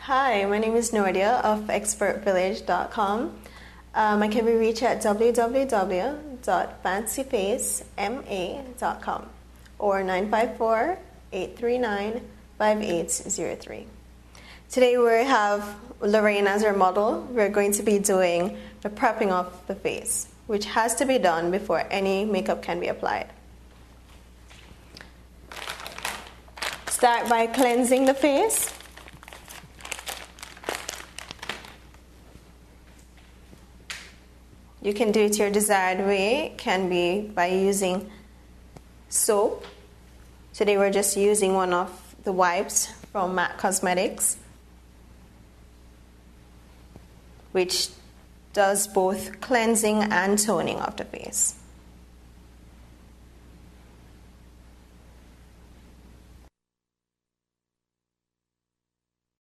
Hi, my name is Nordia of expertvillage.com. I can be reached at www.fancyfacema.com or 954-839-5803. Today we have Lorraine as our model. We're going to be doing the prepping of the face, which has to be done before any makeup can be applied. Start by cleansing the face. You can do it your desired way. It can be by using soap. Today we're just using one of the wipes from MAC Cosmetics, which does both cleansing and toning of the face.